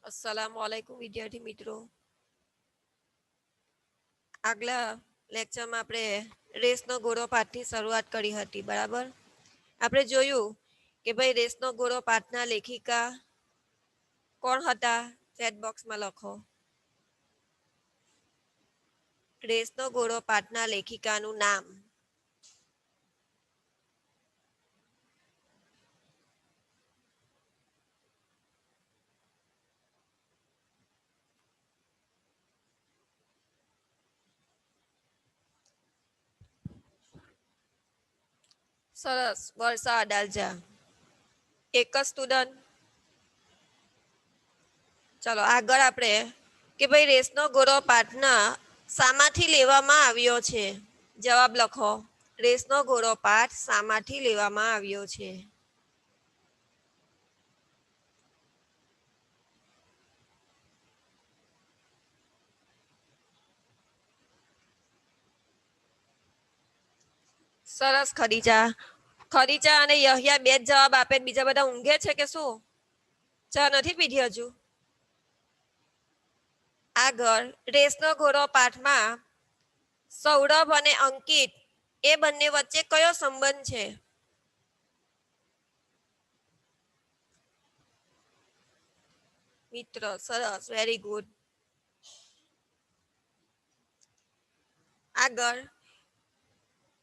अस्सलामुअलैकुम विद्यार्थी मित्रों। આગલા લેક્ચરમાં આપણે રેસનો ઘોડો પાઠની શરૂઆત કરી હતી, બરાબર? આપણે જોયું કે ભાઈ રેસનો ઘોડો પાઠના લેખિકા કોણ હતા? ચેટ બોક્સમાં લખો. રેસનો ઘોડો પાઠના લેખિકાનું નામ. સરસ, વર્ષા અડાલજા. એક જ સ્ટુડન્ટ. ચલો આગળ આપણે કે ભાઈ રેસનો ઘોડો પાઠના શામાંથી લેવામાં આવ્યો છે? જવાબ લખો. રેસનો ઘોડો પાઠ શામાંથી લેવામાં આવ્યો છે? સરસ ખદીજા. ખદીજા અને યહ્યા બે જ જવાબ આપે, બીજા બધા ઊંઘે છે કે શું? ચા નથી પીધી હજુ? આગળ રેસનો ઘોડો પાઠમાં સૌરભ અને અંકિત એ બંને વચ્ચે કયો સંબંધ છે? મિત્ર, સરસ, વેરી ગુડ. આગળ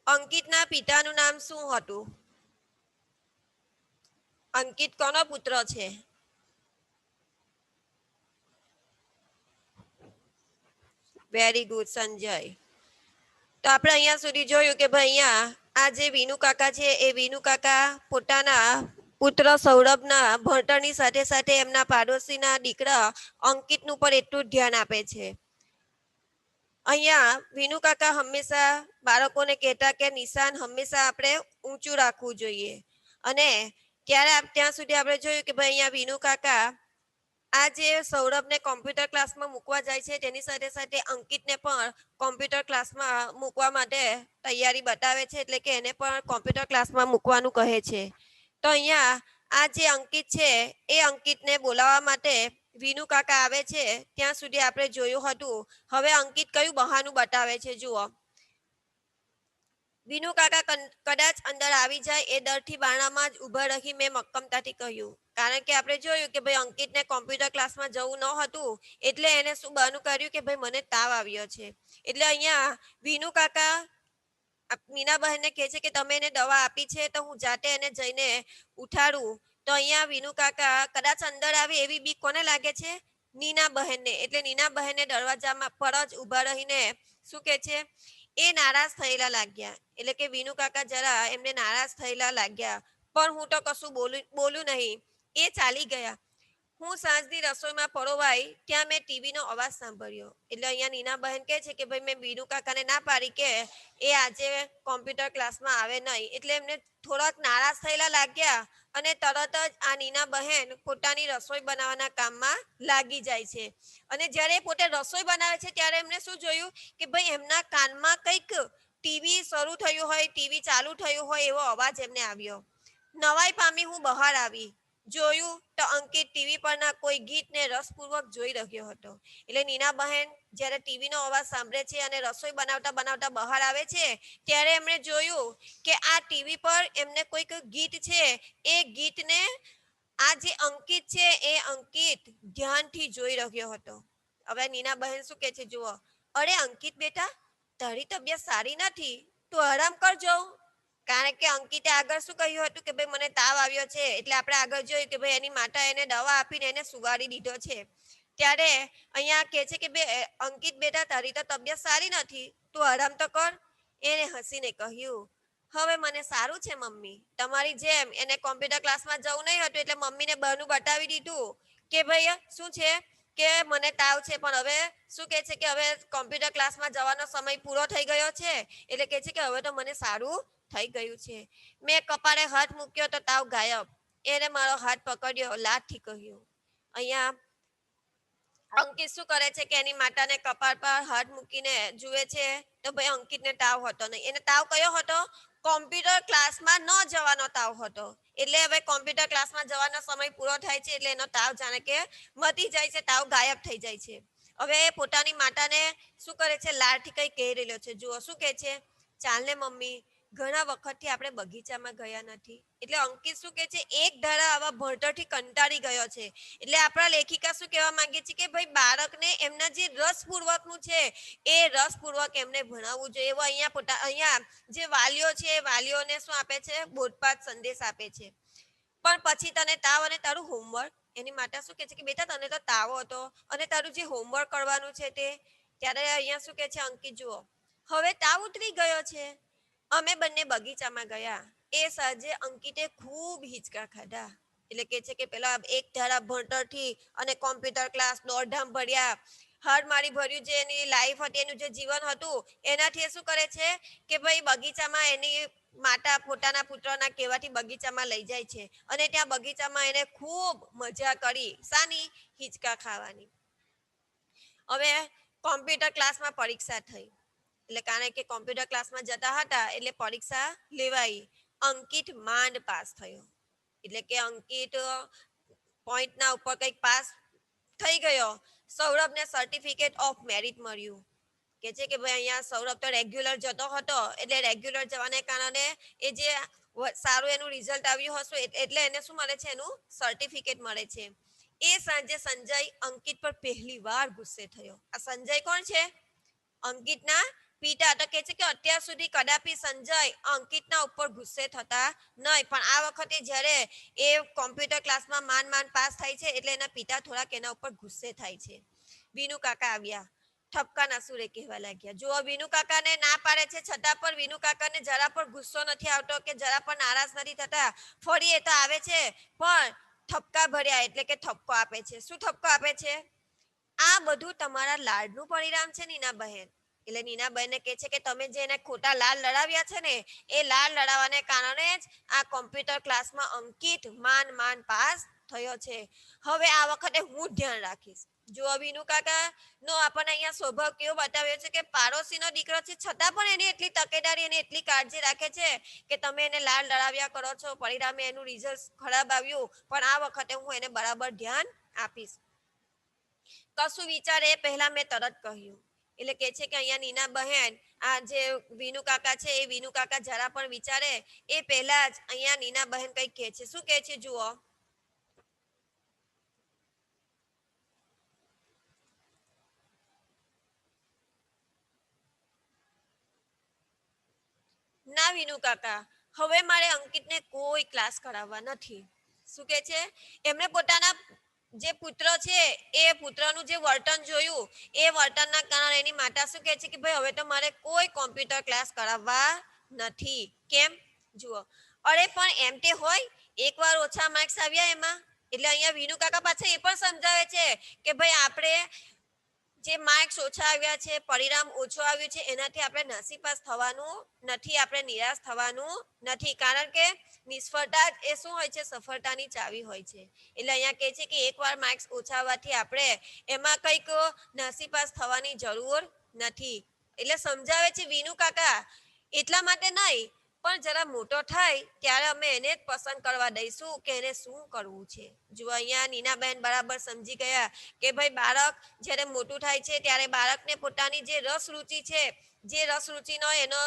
અંકિતના પિતાનું નામ શું હતું? અંકિત કોનો પુત્ર છે? Very good Sanjay. તો આપણે અહીંયા સુધી જોયું કે ભાઈ અહીંયા આ જે વિનુ કાકા છે એ વિનુ કાકા પોતાના પુત્ર સૌરભના ભણતરની સાથે સાથે એમના પાડોશીના દીકરા અંકિતનું પણ એટલું જ ધ્યાન આપે છે. અહીંયા વિનુ કાકા હંમેશા બાળકોને કહેતા કે નિશાન હંમેશા આપણે ઊંચું રાખવું જોઈએ. અને ત્યાં સુધી આપણે જોયું કે ભાઈ અહીંયા વિનુ કાકા આ જે સૌરભને કોમ્પ્યુટર ક્લાસમાં મૂકવા જાય છે તેની સાથે સાથે અંકિતને પણ કોમ્પ્યુટર ક્લાસમાં મૂકવા માટે તૈયારી બતાવે છે, એટલે કે એને પણ કોમ્પ્યુટર ક્લાસમાં મૂકવાનું કહે છે. તો અહીંયા આ જે અંકિત છે એ અંકિતને બોલાવવા માટે વિનુ કાકા આવે છે ત્યાં સુધી આપણે જોયું હતું. હવે અંકિત કયું બહાનું બતાવે છે જુઓ. વિનુ કાકા કદાચ અંદર આવી જાય એ ડરથી બારણામાં જ ઊભા રહી મેં મક્કમતાથી કહ્યું, કારણ કે આપણે જોયું કે ભાઈ અંકિતને કોમ્પ્યુટર ક્લાસમાં જવું ન હતું એટલે એને શું બહાનું કર્યું કે ભાઈ મને તાવ આવ્યો છે. એટલે અહીંયા વિનુ કાકા મીનાબહેનને કહે છે કે તમે એને દવા આપી છે તો હું જાતે એને જઈને ઉઠાડું. તો અહીંયા વિનુ કાકા કદાચ અંદર આવે એવી બીક કોને લાગે છે? નીના બહેનને. એટલે નીના બહેનને દરવાજામાં પર જ ઊભા રહીને શું કહે છે? એ નારાજ થયેલા લાગ્યા. એટલે કે વિનુ કાકા જરા એમને નારાજ થયેલા લાગ્યા. પણ હું તો કશું બોલું નહીં. એ ચાલી ગયા. હું સાંજની રસોઈમાં પરોવાઈ ત્યાં મેં ટીવીનો અવાજ સાંભળ્યો. એટલે અહીંયા નીના બહેન કહે છે કે ભાઈ મેં વિનુ કાકાને ના પાડી કે એ આજે કોમ્પ્યુટર ક્લાસમાં આવે નહીં. એટલે એમને થોડાક નારાજ થયેલા લાગ્યા અને તરત જ આ નીના બહેન પોતાની રસોઈ બનાવવાના કામમાં લાગી જાય છે. અને જ્યારે પોતે રસોઈ બનાવે છે ત્યારે એમને શું જોયું કે ભાઈ એમના કાનમાં કંઈક ટીવી શરૂ થયું હોય, ટીવી ચાલુ થયું હોય એવો અવાજ એમને આવ્યો. નવાઈ પામી હું બહાર આવી. જોયું તો અંકિત ટીવી પરના કોઈ ગીતને રસપૂર્વક જોઈ રહ્યો હતો. એટલે નીના બહેન જ્યારે ટીવીનો અવાજ સાંભળે છે અને રસોઈ બનાવતા બનાવતા બહાર આવે છે ત્યારે એમણે જોયું કે આ ટીવી પર એમને કોઈક ગીત છે. એ ગીતને આ જે અંકિત છે એ અંકિત ધ્યાનથી જોઈ રહ્યો હતો. હવે નીના બહેન શું કહે છે જુઓ. અરે અંકિત બેટા, તારી તબિયત સારી નથી, તું આરામ કરજો. કારણ કે અંકિતે આગળ શું કહ્યું હતું કે ભાઈ મને તાવ આવ્યો છે. એટલે આપણે આગળ જોયું કે ભાઈ એની માતા એને દવા આપીને એને સુગાડી દીધો છે. ત્યારે અહીંયા કહે છે કે બે અંકિત બેટા તારી તો તબિયત સારી નથી, તું આરામ તો કર. એને હસીને કહ્યું, હવે મને સારું છે મમ્મી. તમારી જેમ એને કોમ્પ્યુટર ક્લાસમાં જવું નહીં હતું એટલે મમ્મીને બહાનું બતાવી દીધું કે ભાઈ શું છે કે મને તાવ છે. પણ હવે શું કહે છે કે હવે કોમ્પ્યુટર ક્લાસમાં જવાનો સમય પૂરો થઈ ગયો છે. એટલે કહે છે કે હવે તો મને સારું થઈ ગયું છે. મેં કપાળે હાથ મૂક્યો તો તાવ ગાયબ. એને મારો હાથ પકડ્યો, લાડથી કહ્યું. અહીંયા અંકિત શું કરે છે કે એની માતાને કપાળ પર હાથ મૂકીને જુએ છે તો ભાઈ અંકિતને તાવ હતો નહીં. એને તાવ કયો હતો? કોમ્પ્યુટર ક્લાસમાં ન જવાનો તાવ હતો. એટલે હવે કોમ્પ્યુટર ક્લાસમાં જવાનો સમય પૂરો થાય છે એટલે એનો તાવ જાણે કે મટી જાય છે, તાવ ગાયબ થઈ જાય છે. હવે પોતાની માતાને શું કરે છે, લાડથી કંઈ કહી રહેલો છે. જુઓ શું કહે છે, ચાલ ને મમ્મી, ઘણા વખતથી આપણે બગીચામાં ગયા નથી. એટલે અંકિત શું કહે છે, એક ધારા આવા ભણતરથી કંટાળી ગયો છે. એટલે આપણા લેખિકા શું કહેવા માંગે છે કે ભાઈ બાળકને એમના જે રસપૂર્વકનું છે એ રસપૂર્વક એમને ભણાવવું જોઈએ. એવો અહીંયા જે વાલીઓ છે એ વાલીઓને શું આપે છે, બોધપાઠ સંદેશ આપે છે. પણ પછી તને તાવ અને તારું હોમવર્ક, એની માતા શું કહે છે કે બેટા તને તો તાવ હતો અને તારું જે હોમવર્ક કરવાનું છે તે, ત્યારે અહીંયા શું કહે છે અંકિત, જુઓ હવે તાવ ઉતરી ગયો છે. અમે બંને બગીચામાં ગયા. એ સાંજે અંકિતે ખૂબ હિંચકા ખાધા. એટલે કે છે કે પેલા એક ધારા ભણતરથી અને કોમ્પ્યુટર ક્લાસ દોડધામ ભર્યા, હાડમારી ભર્યું જે એની લાઈફ હતી, એનું જે જીવન હતું, એનાથી એ શું કરે છે કે ભાઈ બગીચામાં એની માતા પોતાના પુત્રના કહેવાથી બગીચામાં લઈ જાય છે અને ત્યાં બગીચામાં એને ખૂબ મજા કરી. શાની? હિંચકા ખાવાની. હવે કોમ્પ્યુટર ક્લાસમાં પરીક્ષા થઈ. એટલે કારણ કે કોમ્પ્યુટર ક્લાસમાં જતા હતા એટલે પરીક્ષા લેવાઈ. અંકિત માંડ પાસ થયો. એટલે કે અંકિત પોઈન્ટના ઉપર કંઈક પાસ થઈ ગયો. સૌરભને સર્ટિફિકેટ ઓફ મેરિટ મળ્યું. કે છે કે ભાઈ અહીંયા સૌરભ તો રેગ્યુલર જતો હતો એટલે રેગ્યુલર જવાને કારણે એ જે સારું એનું રિઝલ્ટ આવ્યું હશે એટલે એને શું મળે છે, એનું સર્ટિફિકેટ મળે છે. એ સાંજે સંજય અંકિત પર પહેલી વાર ગુસ્સે થયો. આ સંજય કોણ છે? અંકિતના પિતા. તો કહે છે કે અત્યાર સુધી કદાપી સંજય અંકિતના ઉપર ગુસ્સે થતા નહીં, પણ આ વખતે જ્યારે એ કોમ્પ્યુટર ક્લાસમાં માંડ પાસ થાય છે એટલે એના પિતા થોડાક એના ઉપર ગુસ્સે થાય છે. વિનુ કાકા આવ્યા, ઠપકાના સુરે કહેવા લાગ્યા. જો વિનુ કાકાને ના પાડે છે છતાં પણ વિનુ કાકાને જરા પણ ગુસ્સો નથી આવતો કે જરા પણ નારાજ નથી થતા. ફરી એ તો આવે છે પણ ઠપકા ભર્યા, એટલે કે ઠપકો આપે છે. શું ઠપકો આપે છે? આ બધું તમારા લાડનું પરિણામ છે નીના બહેન. એટલે નીના બહેને કહે છે કે તમે જે એને ખોટા લાડ લડાવ્યા છે ને એ લાડ લડાવવાને કારણે જ આ કોમ્પ્યુટર ક્લાસમાં અંકિત માંડ પાસ થયો છે. હવે આ વખતે હું ધ્યાન રાખીશ. જો વિનુ કાકા નો આપણને અહીંયા સ્વભાવ કેવો બતાવ્યો છે કે પાડોશીનો દીકરો છે છતાં પણ એની એટલી તકેદારી અને એટલી કાળજી રાખે છે કે તમે એને લાડ લડાવ્યા કરો છો, પરિણામે એનું રિઝલ્ટ ખરાબ આવ્યું, પણ આ વખતે હું એને બરાબર ધ્યાન આપીશ. કશું વિચારે એ પહેલા મેં તરત કહ્યું. એટલે કે છે કે અહીંયા નીના બહેન આ જે વિનુ કાકા છે એ વિનુ કાકા જરા પણ વિચારે એ પહેલા જ અહીંયા નીના બહેન કંઈક કહે છે. શું કહે છે જુઓ. ના વિનુ કાકા, હવે મારે અંકિતને કોઈ ક્લાસ કરાવવા નથી. શું કહે છે? એમણે પોતાના જે પુત્ર છે એ પુત્રનું જે વર્તન જોયું એ વર્તનના કારણે એની માતા શું કહે છે કે ભાઈ હવે તો મારે કોઈ કોમ્પ્યુટર ક્લાસ કરાવવા નથી. કેમ? જુઓ, અરે પણ એમ તે હોય, એકવાર ઓછા માર્ક્સ આવ્યા એમાં. એટલે અહીંયા વિનુ કાકા પાછા એ પણ સમજાવે છે કે ભાઈ આપણે જે માર્ક્સ ઓછા આવ્યા છે, પરિણામ ઓછું આવ્યું છે, એનાથી આપણે નાસીપાસ થવાનું નથી, આપણે નિરાશ થવાનું નથી. કારણ કે નિષ્ફળતા એ શું હોય છે, સફળતાની ચાવી હોય છે. એટલે અહીંયા કહે છે કે એકવાર માર્ક્સ ઓછા આવવાથી આપણે એમાં કંઈક નાસીપાસ થવાની જરૂર નથી. એટલે સમજાવે છે વિનુ કાકા. એટલા માટે નહીં, પણ જરા મોટો થાય ત્યારે અમે એને જ પસંદ કરવા દઈશું કે એને શું કરવું છે. જો અહીંયા નીનાબેન બરાબર સમજી ગયા કે ભાઈ બાળક જ્યારે મોટું થાય છે ત્યારે બાળકને પોતાની જે રસ રુચિ છે, જે રસ રુચિનો એનો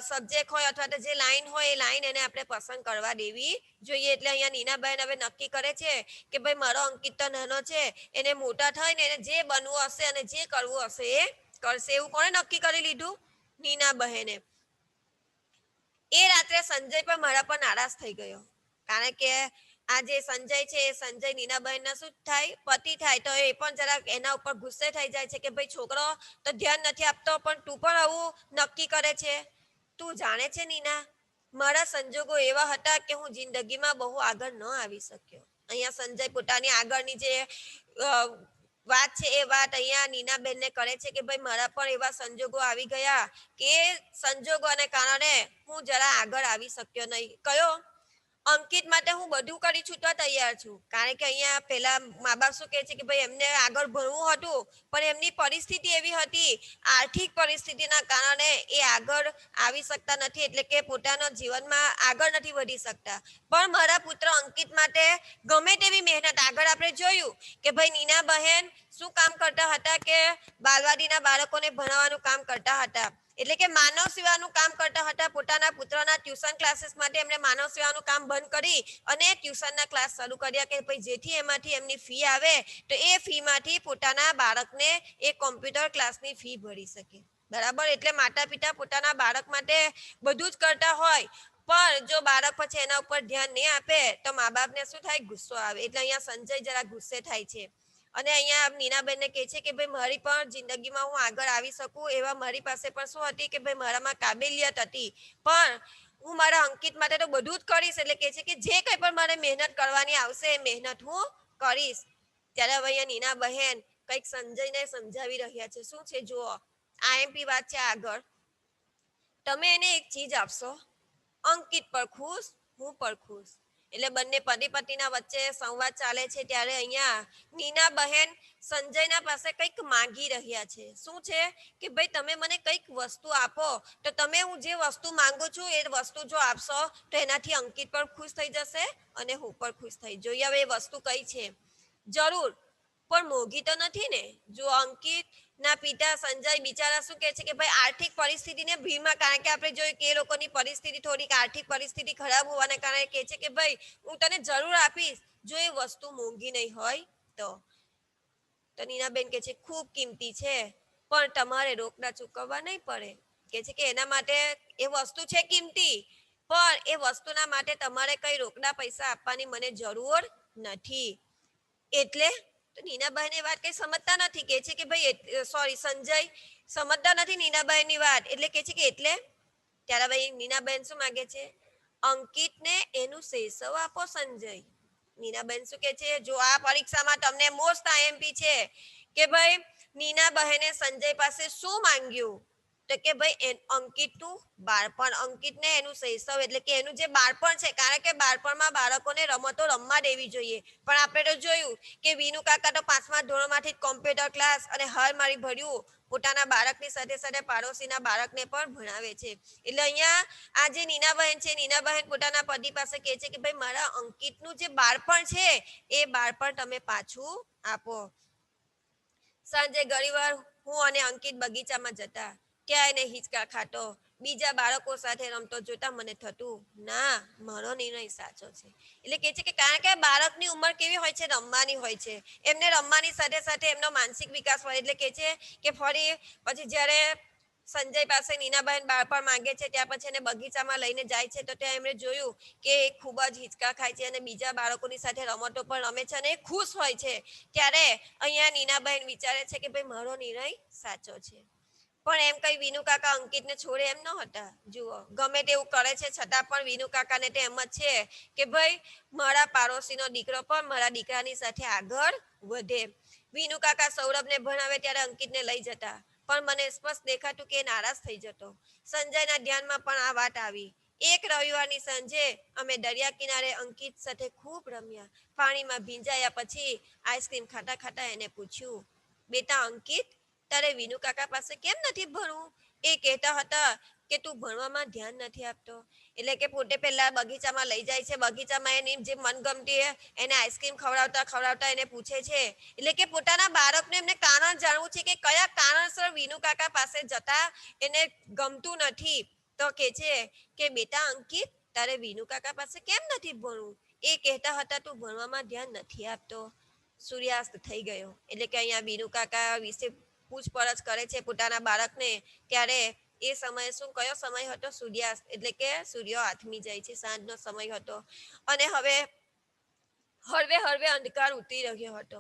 સબ્જેક્ટ હોય અથવા તો જે લાઈન હોય એ લાઈન એને આપણે પસંદ કરવા દેવી જોઈએ. એટલે અહીંયા નીનાબેન હવે નક્કી કરે છે કે ભાઈ મારો અંકિત તો નાનો છે, એને મોટા થઈને એને જે બનવું હશે અને જે કરવું હશે એ કરશે. એવું કોણે નક્કી કરી લીધું? નીના બહેને. એ રાત્રે સંજય પણ મારા પર નારાજ થઈ ગયો. કારણ કે આ જે સંજય છે એ સંજય નીનાબહેનના શું થાય, પતિ થાય. તો એ પણ જરાક એના ઉપર ગુસ્સે થઈ જાય છે કે ભાઈ છોકરો તો ધ્યાન નથી આપતો પણ તું પણ આવું નક્કી કરે છે. તું જાણે છે નીના, મારા સંજોગો એવા હતા કે હું જિંદગીમાં બહુ આગળ ન આવી શક્યો. અહીંયા સંજય પોતાની આગળની જે વાત છે એ વાત અહીંયા નીનાબેનને કરે છે કે ભાઈ મારા પણ એવા સંજોગો આવી ગયા કે સંજોગોને કારણે હું જરા આગળ આવી શક્યો નહીં. કયો? અંકિત માટે હું બધું કરી છૂટવા તૈયાર છું, કારણ કે અહીંયા પેલા મા બાપ શું કહે છે કે ભાઈ એમને આગળ ભણવું હતું, પણ એમની પરિસ્થિતિ એવી હતી, આર્થિક પરિસ્થિતિના કારણે એ આગળ આવી શકતા નથી, એટલે કે પોતાના જીવનમાં આગળ નથી વધી શકતા. પણ મારા પુત્ર અંકિત માટે ગમે તેવી મહેનત, આગળ આપણે જોયું કે ભાઈ નીના બહેન શું કામ કરતા હતા કે બાલવાડીના બાળકોને ભણાવવાનું કામ કરતા હતા, એટલે કે માનવ સેવાનું કામ કરતા હતા. પોતાના પુત્રના ટ્યુશન ક્લાસીસ માટે એમણે માનવ સેવાનું કામ બંધ કરી અને ટ્યુશનના ક્લાસ શરૂ કર્યા કે ભાઈ જેથી એમાંથી એમની ફી આવે તો એ ફીમાંથી પોતાના બાળકને એ કોમ્પ્યુટર ક્લાસની ફી ભરી શકે. બરાબર, એટલે માતા પિતા પોતાના બાળક માટે બધું જ કરતા હોય, પણ જો બાળક પછી એના ઉપર ધ્યાન નહીં આપે તો મા બાપને શું થાય, ગુસ્સો આવે. એટલે અહીંયા સંજય જરા ગુસ્સે થાય છે અને અહીંયા નીનાબેનને કહે છે કે ભાઈ મારી પણ જિંદગીમાં હું આગળ આવી શકું એવા મારી પાસે પણ શું હતી કે ભાઈ મારામાં કાબેલિયત હતી, પણ હું મારા અંકિત માટે તો બધું જ કરીશ. એટલે કહે છે કે જે કંઈ પણ મારે મહેનત કરવાની આવશે એ મહેનત હું કરીશ. ત્યારે હવે અહીંયા નીના બહેન કંઈક સંજયને સમજાવી રહ્યા છે. શું છે જુઓ, આઈએમપી વાત છે આગળ. તમે એને એક ચીજ આપશો, અંકિત પર ખુશ, હું પર ખુશ. એટલે બંને પતિ પત્નીના વચ્ચે સંવાદ ચાલે છે ત્યારે અહીંયા નીના બહેન સંજયના પાસે કંઈક માંગી રહ્યા છે. શું છે કે ભાઈ તમે મને કંઈક વસ્તુ આપો, તો તમે હું જે વસ્તુ માંગુ છું એ વસ્તુ જો આપશો તો એનાથી અંકિત પણ ખુશ થઈ જશે અને હું પણ ખુશ થઈ. જોઈએ હવે એ વસ્તુ કઈ છે. જરૂર, પણ મોંઘી તો નથી ને. જો અંકિત ના પિતા સંજય બિચારા શું કહે છે કે ભાઈ આર્થિક પરિસ્થિતિને ભીમાં, કારણ કે આપણે જોઈએ કે એ લોકોની પરિસ્થિતિ થોડીક આર્થિક પરિસ્થિતિ ખરાબ હોવાને કારણે કહે છે કે ભાઈ હું તને જરૂર આપીશ જો એ વસ્તુ મોંઘી નહીં હોય તો. નીનાબેન કહે છે ખૂબ કિંમતી છે પણ તમારે રોકડા ચૂકવવા નહીં પડે. કહે છે કે એના માટે એ વસ્તુ છે કિંમતી, પણ એ વસ્તુના માટે તમારે કઈ રોકડા પૈસા આપવાની મને જરૂર નથી. એટલે તો નીનાબહેન એ વાત કઈ સમજતા નથી. કહે છે કે ભાઈ સોરી સંજય સમજતા નથી નીનાબહેનની વાત. એટલે કહે છે કે એટલે ત્યારે ભાઈ નીનાબહેન શું માંગે છે, અંકિતને એનું શૈશવ આપો સંજય. નીનાબહેન શું કહે છે, જો આ પરીક્ષામાં તમને મોસ્ટ આઈએમપી છે કે ભાઈ નીના બહેને સંજય પાસે શું માંગ્યું, તો કે ભાઈ અંકિતનું બાળપણ, અંકિતને એનું શૈશવ એટલે કે એનું જે બાળપણ છે, કારણ કે બાળપણમાં બાળકોને રમતો રમવા દેવી જોઈએ. પણ આપણે તો જોયું કે વિનુ કાકા તો 5મા ધોરણમાંથી જ કોમ્પ્યુટર ક્લાસ અને હાલ મારી ભર્યું પોતાના બાળકની સાથે સાથે પાડોશીના બાળકને પણ ભણાવે છે. એટલે અહીંયા આ જે નીનાબહેન છે, નીનાબહેન પોતાના પતિ પાસે કહે છે કે ભાઈ મારા અંકિતનું જે બાળપણ છે એ બાળપણ તમે પાછું આપો. સાંજે ઘણીવાર હું અને અંકિત બગીચામાં જતા, ત્યાં એને હિંચકા ખાતો, બીજા બાળકો સાથે રમતો જોતા મને થતું ના મારો નિર્ણય સાચો છે. એટલે કહે છે કે કારણ કે બાળકની ઉંમર કેવી હોય છે, રમવાની હોય છે. એમને રમવાની સાથે સાથે એમનો માનસિક વિકાસ હોય. એટલે કહે છે કે ફરી પછી જ્યારે સંજય પાસે નીનાબહેન બાળપણ માંગે છે ત્યાં પછી એને બગીચામાં લઈને જાય છે તો ત્યાં એમણે જોયું કે ખૂબ જ હિંચકા ખાય છે અને બીજા બાળકોની સાથે રમતો પણ રમે છે અને એ ખુશ હોય છે. ત્યારે અહીંયા નીનાબહેન વિચારે છે કે ભાઈ મારો નિર્ણય સાચો છે. પણ એમ કઈ વિનુ કાકા અંકિતને છોડે એમ ન હતા. જુઓ ગમે તેવું કરે છે છતાં પણ વિનુ કાકાને તો એમ જ છે કે ભાઈ મારા પાડોશીનો દીકરો પણ મારા દીકરાની સાથે આગળ વધે. વિનુ કાકા સૌરભને ભણાવે ત્યારે અંકિતને લઈ જતા, પણ મને સ્પષ્ટ દેખાતું કે નારાજ થઈ જતો. સંજયના ધ્યાનમાં પણ આ વાત આવી. એક રવિવારની સાંજે અમે દરિયા કિનારે અંકિત સાથે ખૂબ રમ્યા. પાણીમાં ભીંજાયા પછી આઈસ્ક્રીમ ખાતા ખાતા એને પૂછ્યું, બેટા અંકિત તારે વિનુ કાકા પાસે કેમ નથી ભણવું? એ કહેતા હતા કે તું ભણવામાં ધ્યાન નથી આપતો. એટલે કે પોતે પહેલા બગીચામાં લઈ જાય છે, બગીચામાં એની જે મનગમતી એને આઈસ્ક્રીમ ખવડાવતા ખવડાવતા એને પૂછે છે. એટલે કે પોતાના બાળકને એમને કારણ જાણવું છે કે કયા કારણસર વિનુ કાકા પાસે જતા એને ગમતું નથી. તો કે છે કે બેટા અંકિત તારે વિનુ કાકા પાસે કેમ નથી ભણવું? એ કહેતા હતા તું ભણવામાં ધ્યાન નથી આપતો. સૂર્યાસ્ત થઈ ગયો. એટલે કે અહીંયા વિનુ કાકા વિશે પૂછપરછ કરે છે પોતાના બાળકને. ત્યારે એ સમય શું કયો સમય હતો? સૂર્યાસ્ત. એટલે કે સૂર્ય આથમી જાય છે, સાંજનો સમય હતો અને હવે હળવે હળવે અંધકાર ઉતરી રહ્યો હતો.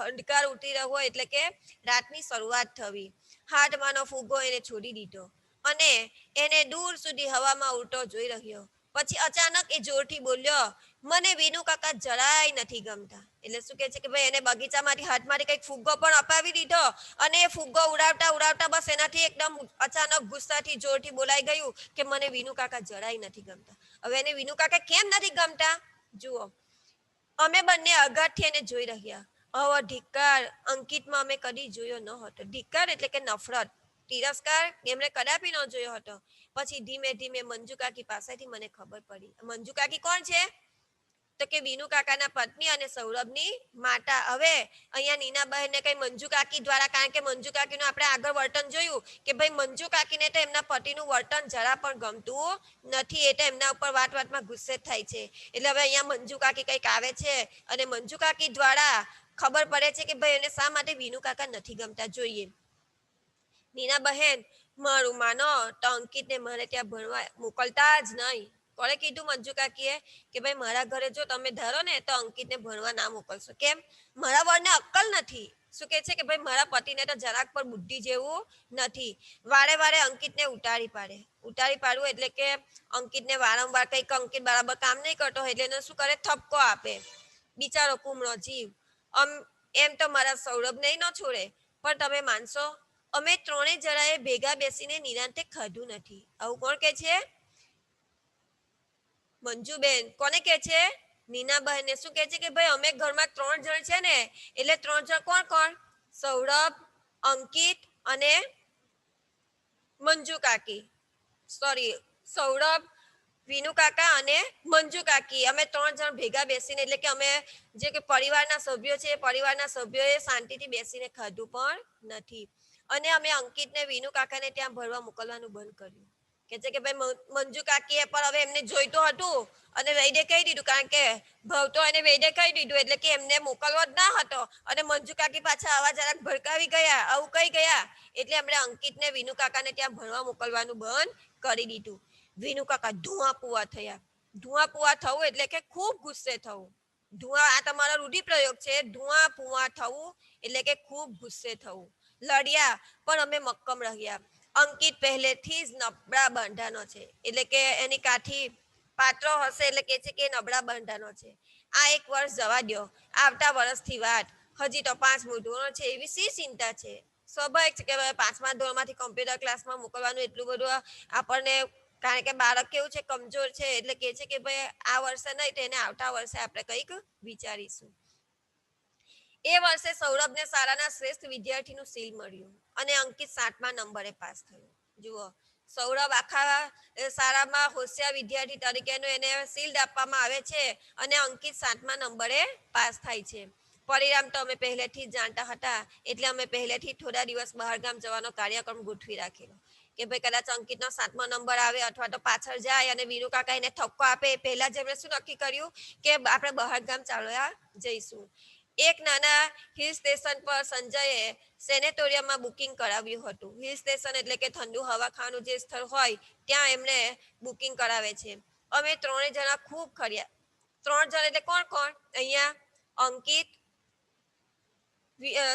અંધકાર ઉતરી રહ્યો એટલે કે રાતની શરૂઆત થવી. હાથમાંનો ફુગ્ગો એને છોડી દીધો અને એને દૂર સુધી હવામાં ઉડતો જોઈ રહ્યો. પછી અચાનક એ જોરથી બોલ્યો, મને વિનુ કાકા જરાય નથી ગમતા. એટલે શું કહે છે કે ભાઈ એને બગીચામાંથી હાથમાંથી કંઈક ફુગ્ગો પણ અપાવી દીધો અને એ ફુગ્ગો ઉડાવતા ઉડાવતા બસ એનાથી એકદમ અચાનક ગુસ્સાથી જોરથી બોલાઈ ગયું કે મને વિનુ કાકા જરાય નથી ગમતા. હવે એને વિનુ કાકા કેમ નથી ગમતા જુઓ, અમે બંને અગાધથી એને જોઈ રહ્યા. હવે ધિક્કાર અંકિતમાં અમે કદી જોયો ન હતો. ધિક્કાર એટલે કે નફરત, તિરસ્કાર એમણે કદાપી ન જોયો હતો. પછી ધીમે ધીમે મંજુ કાકી પાસેથી મને ખબર પડી. મંજુ કાકી કોણ છે? તો કે વિનુ કાકાના પત્ની અને સૌરભની માતા. હવે અહીંયા નીનાબહેનને કઈ મંજુ કાકી દ્વારા, કારણ કે મંજુ કાકીનું આપણે આગળ વર્તન જોયું કે ભાઈ મંજુ કાકીને તો એમના પતિનું વર્તન જરા પણ ગમતું નથી, એટલે એમના ઉપર વાત વાતમાં ગુસ્સે થાય છે. એટલે હવે અહીંયા મંજુ કાકી કંઈક આવે છે અને મંજુ કાકી દ્વારા ખબર પડે છે કે ભાઈ એને શા માટે વિનુ કાકા નથી ગમતા. જોઈએ, નીનાબહેન મારું માનો તો અંકિતને મારે ત્યાં ભણવા મોકલતા જ નહીં. કોણે કીધું? મંજુ કાકીએ કે ભાઈ મારા ઘરે જો તમે ધારો ને તો અંકિતને ભણવા ના મોકલશો. કેમ? મારા વરને અક્કલ નથી. શું કહે છે કે ભાઈ મારા પતિને તો જરાક પર બુદ્ધિ જેવું નથી. વારે વારે અંકિતને ઉતારી પાડે. ઉતારી પાડવું એટલે કે અંકિતને વારંવાર કંઈક અંકિત બરાબર કામ નહીં કરતો હોય એટલે એને શું કરે? ઠપકો આપે. બિચારો કુમળો જીવ. એમ તો મારા સૌરભને ન છોડે. પણ તમે માનશો, અમે ત્રણેય જણાએ ભેગા બેસીને નિરાંતે ખાધું નથી. આવું કોણ કે છે? મંજુબેન. કોને કે છે? નીનાબહેનને. શું કે છે કે ભાઈ અમે ઘરમાં 3 જણ છે ને, એટલે 3 જણ કોણ કોણ? સૌરભ, અંકિત અને મંજુ કાકી. સોરી, સૌરભ, વિનુ કાકા અને મંજુ કાકી. અમે 3 જણ ભેગા બેસીને, એટલે કે અમે જે કે પરિવારના સભ્યો છે, પરિવારના સભ્યોએ શાંતિથી બેસીને ખાધું પણ નથી. અને અમે અંકિતને વિનુ કાકાને ત્યાં ભરવા મોકલવાનું બંધ કર્યું. કે છે કે ભાઈ મંજુ કાકીએ પણ હવે એમને જોઈતું હતું અને વૈદ્ય કહી દીધું, કારણ કે ભાવતો અને વૈદ્ય કહી દીધું એટલે કે એમને મોકલવો જ ના હતો. અને મંજુ કાકી પાછા આવા જરાક ભડકાવી ગયા, આવું કહી ગયા એટલે એમણે અંકિતને વિનુ કાકાને ત્યાં ભણવા મોકલવાનું બંધ કરી દીધું. વિનુ કાકા ધુઆ પુઆ થયા. ધુઆ પુઆ થવું એટલે કે ખૂબ ગુસ્સે થવું. ધુઆ, આ તમારો રૂઢિપ્રયોગ છે. ધુઆ પુઆ થવું એટલે કે ખૂબ ગુસ્સે થવું. લડ્યા પણ અમે મક્કમ રહ્યા. અંકિત પહેલેથી જ નબળા બાંધાનો છે, એટલે કે એની કાઠી પાત્રો હશે એટલે કે છે કે નબળા બાંધાનો છે. આ એક વર્ષ જવા દો, આવતા વર્ષથી વાત. હજી તો 5મું ધોરણ છે, એવી શી ચિંતા છે? સ્વાભાવિક છે કે 5મા ધોરણમાંથી કોમ્પ્યુટર ક્લાસમાં મોકલવાનું એટલું બધું આપણને, કારણ કે બાળક કેવું છે, કમજોર છે, એટલે કે છે કે ભાઈ આ વર્ષે નહીં તો એને આવતા વર્ષે આપણે કંઈક વિચારીશું. એ વર્ષે સૌરભને શાળાના શ્રેષ્ઠ વિદ્યાર્થીનું સીલ મળ્યું અને અંકિત 7મા નંબરે પાસ થયો. જુઓ, સૌરભ આખા શાળામાં હોશિયાર વિદ્યાર્થી તરીકેનો એને શિલ્ડ આપવામાં આવે છે અને અંકિત 7મા નંબરે પાસ થાય છે. પરિણામ તો અમે પહેલેથી જ જાણતા હતા, એટલે અમે પહેલેથી થોડા દિવસ બહારગામ જવાનો કાર્યક્રમ ગોઠવી રાખેલો કે ભાઈ કદાચ અંકિતનો 7મો નંબર આવે અથવા તો પાછળ જાય અને વિનુ કાકા એને ઠપકો આપે, પહેલા જ એમણે શું નક્કી કર્યું કે આપણે બહારગામ ચાલવા જઈશું. એક નાના હિલ સ્ટેશન પર સંજયે સેનેટોરિયમમાં બુકિંગ કરાવ્યું હતું. હિલ સ્ટેશન એટલે કે ઠંડુ હવા ખાવાનું જે સ્થળ હોય ત્યાં એમણે બુકિંગ કરાવે છે. અમે 3 જણા ખૂબ ખર્યા. 3 જણ એટલે કોણ કોણ? અહીંયા અંકિત,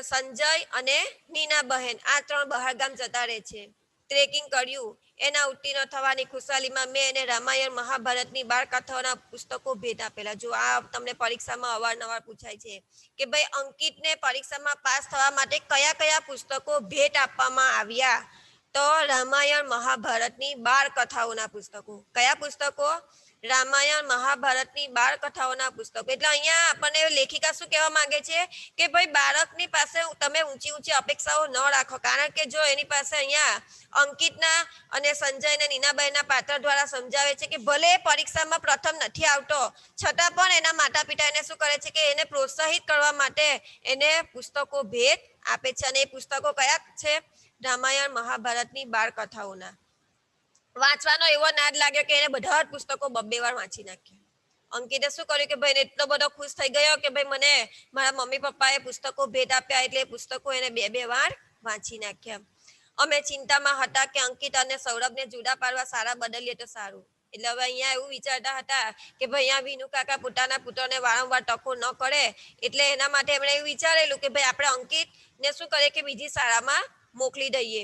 સંજય અને નીનાબહેન, આ 3 બહારગામ જતા રહે છે. ટ્રેકિંગ કર્યું. એના ઉત્તીર્ણ થવાની ખુશાલીમાં મેં એને રામાયણ મહાભારતની બાળકથાઓના પુસ્તકો ભેટ આપેલા. જો આ તમને પરીક્ષામાં અવારનવાર પૂછાય છે કે ભાઈ અંકિતને પરીક્ષામાં પાસ થવા માટે કયા કયા પુસ્તકો ભેટ આપવામાં આવ્યા? તો રામાયણ મહાભારતની બાળકથાઓના પુસ્તકો. કયા પુસ્તકો? રામાયણ મહાભારતની બાળકથાઓના પુસ્તકો. એટલે અહીંયા આપણને લેખિકા શું કહેવા માંગે છે કે ભાઈ બાળકની પાસે તમે ઊંચી ઊંચી અપેક્ષાઓ ન રાખો, કારણ કે જો એની પાસે અહીંયા અંકિતના અને સંજય અને નીનાબાઈના પાત્ર દ્વારા સમજાવે છે કે ભલે પરીક્ષામાં પ્રથમ નથી આવતો છતાં પણ એના માતા પિતા એને શું કરે છે કે એને પ્રોત્સાહિત કરવા માટે એને પુસ્તકો ભેટ આપે છે. અને એ પુસ્તકો કયા છે? રામાયણ મહાભારતની બાળકથાઓના. વાંચવાનો એવો નાદ લાગ્યો કે એને બધા જ પુસ્તકો 2 વાર વાંચી નાખ્યા. અંકિતે શું કર્યું કે ભાઈ એટલો બધો ખુશ થઈ ગયો કે ભાઈ મને મારા મમ્મી પપ્પાએ પુસ્તકો ભેટ આપ્યા, એટલે પુસ્તકો એને 2 વાર વાંચી નાખ્યા. અમે ચિંતામાં હતા કે અંકિત અને સૌરભને જુદા પાડવા સારા બદલીએ તો સારું. એટલે હવે અહીંયા એવું વિચારતા હતા કે ભાઈ અહીંયા વિનુ કાકા પોતાના પુત્રને વારંવાર ટકો ન કરે, એટલે એના માટે એમણે એવું વિચારેલું કે ભાઈ આપણે અંકિતને શું કરીએ કે બીજી શાળામાં મોકલી દઈએ.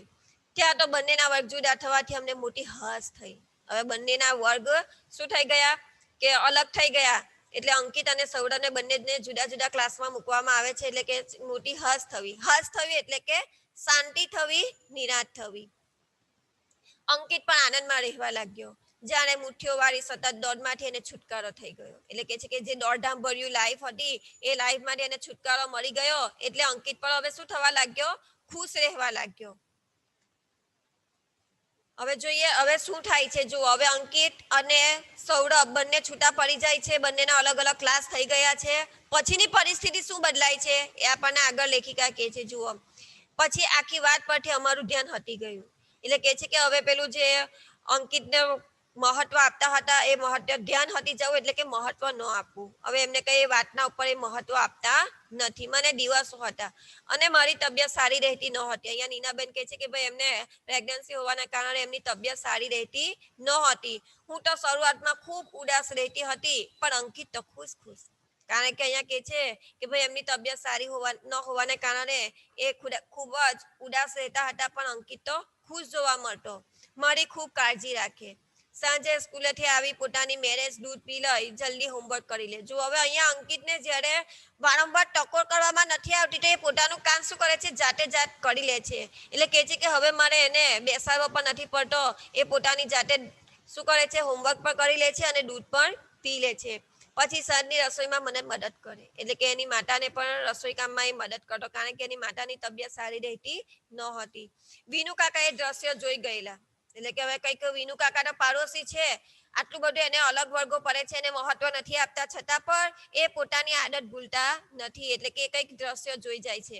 ત્યાં તો બંનેના વર્ગ જુદા થવાથી અમને મોટી હસ થઈ. હવે બંનેના વર્ગ શું થઈ ગયા કે અલગ થઈ ગયા, એટલે અંકિત અને સૌરભને બંનેને જુદા જુદા ક્લાસમાં મૂકવામાં આવે છે. એટલે કે મોટી હસ થવી. હસ થવી એટલે કે શાંતિ થવી, નિરાશ થવી. અંકિત પણ આનંદમાં રહેવા લાગ્યો. જાણે મુઠ્ઠીઓ વાળી સતત દોડમાંથી એને છુટકારો થઈ ગયો. એટલે કે છે કે જે દોડધામ ભર્યું લાઈફ હતી એ લાઈફમાંથી એને છુટકારો મળી ગયો. એટલે અંકિત પણ હવે શું થવા લાગ્યો, ખુશ રહેવા લાગ્યો. હવે જોઈએ હવે શું થાય છે. જો હવે અંકિત અને સૌરભ બંને છૂટા પડી જાય છે, બંનેના અલગ અલગ ક્લાસ થઈ ગયા છે. પછીની પરિસ્થિતિ શું બદલાય છે એ આપણને આગળ લેખિકા કહે છે. જુઓ, પછી આખી વાત પરથી અમારું ધ્યાન હટી ગયું. એટલે કે છે કે હવે પેલું જે અંકિતને મહત્વ આપતા હતા એ મહત્વ ધ્યાન હટી જવું, એટલે કે મહત્વ ન આપવું. હવે એમને કઈ વાતના ઉપર એ મહત્વ આપતા નથી. મને દિવસો હતા અને મારી તબિયત સારી રહેતી ન હતી. અહીંયા નીનાબેન કહે છે કે ભાઈ એમને પ્રેગ્નન્સી હોવાના કારણે એમની તબિયત સારી રહેતી ન હતી. હું તો શરૂઆતમાં ખૂબ ઉદાસ રહેતી હતી, પણ અંકિત તો ખુશ ખુશ. કારણ કે અહીંયા કે છે કે ભાઈ એમની તબિયત સારી ન હોવાને કારણે એ ખૂબ જ ઉદાસ રહેતા હતા, પણ અંકિત તો ખુશ જોવા મળતો. મારી ખૂબ કાળજી રાખે. સાંજે સ્કૂલેથી આવી પોતાની મેરેજ દૂધ પી લઈ જલ્દી હોમવર્ક કરી લે. જો હવે અહીંયા અંકિતને જ્યારે વારંવાર ટકોર કરવામાં નથી આવતી તો એ પોતાનું કામ શું કરે છે, જાતે જાત કરી લે છે. એટલે કહે છે કે હવે મારે એને બેસાડવો પણ નથી પડતો. એ પોતાની જાતે શું કરે છે, હોમવર્ક પણ કરી લે છે અને દૂધ પણ પી લે છે. પછી સાંજની રસોઈમાં મને મદદ કરે. એટલે કે એની માતાને પણ રસોઈ કામમાં એ મદદ કરતો, કારણ કે એની માતાની તબિયત સારી રહેતી ન હતી. વિનુ કાકા એ દ્રશ્ય જોઈ ગયેલા. એટલે કે હવે કંઈક વિનુ કાકા તો પાડોશી છે, આટલું બધું એને અલગ વર્ગો પડે છે, એને મહત્વ નથી આપતા, છતાં પણ એ પોતાની આદત ભૂલતા નથી. એટલે કે કંઈક દ્રશ્ય જોઈ જાય છે.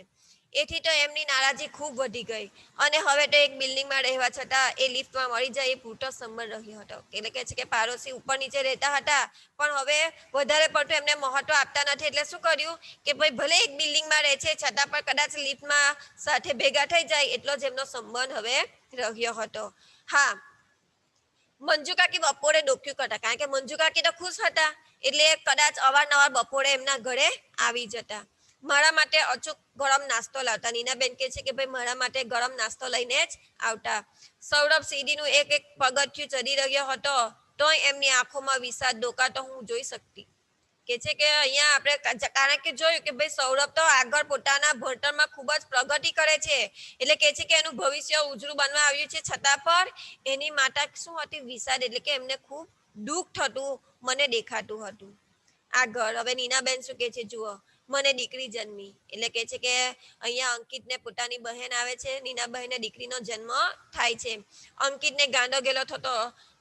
એથી તો એમની નારાજી ખૂબ વધી ગઈ અને હવે તો એક બિલ્ડિંગમાં રહેવા છતાં એ લિફ્ટમાં મળી જાય એ પૂરતો સંબંધ રહ્યો હતો. એટલે કે છે કે પાડોશી ઉપર નીચે રહેતા હતા, પણ હવે વધારે પડતું એમને મહત્વ આપતા નથી. એટલે શું કર્યું કે ભાઈ ભલે એક બિલ્ડિંગમાં રહે છે, છતાં પણ કદાચ લિફ્ટમાં સાથે ભેગા થઈ જાય એટલો જ એમનો સંબંધ હવે રહ્યો હતો. હા, મંજુ કાકી બપોરે ડોક્યું કરતા, કારણ કે મંજુ કાકી તો ખુશ હતા, એટલે કદાચ અવારનવાર બપોરે એમના ઘરે આવી જતા. મારા માટે અચૂક ગરમ નાસ્તો લાવતા. નીનાબેન કહે છે કે ભાઈ મારા માટે ગરમ નાસ્તો લઈને જ આવતા. સૌરભ સીડીનું એક એક પગથિયું ચડી રહ્યો હતો, તોય એમની આંખોમાં વિષાદ ડોકાતો હું જોઈ શકતી. કે છે કે અહીંયા આપણે કારણ કે જોયું કે ભાઈ સૌરભ તો આગળ પોતાના ભણતરમાં ખૂબ જ પ્રગતિ કરે છે. એટલે કે છે કે એનું ભવિષ્ય ઉજળું બનવા આવ્યું છે, છતાં પણ એની માતા શું હતી, વિષાદ. એટલે કે એમને ખૂબ દુઃખ થતું મને દેખાતું હતું. આગળ હવે નીનાબેન શું કહે છે, જુઓ, મને દીકરી જન્મી. એટલે કે છે કે અહીંયા અંકિતને પોતાની બહેન આવે છે, નીના બહેને દીકરીનો જન્મ થાય છે. અંકિતને ગાંડો ગેલો થતો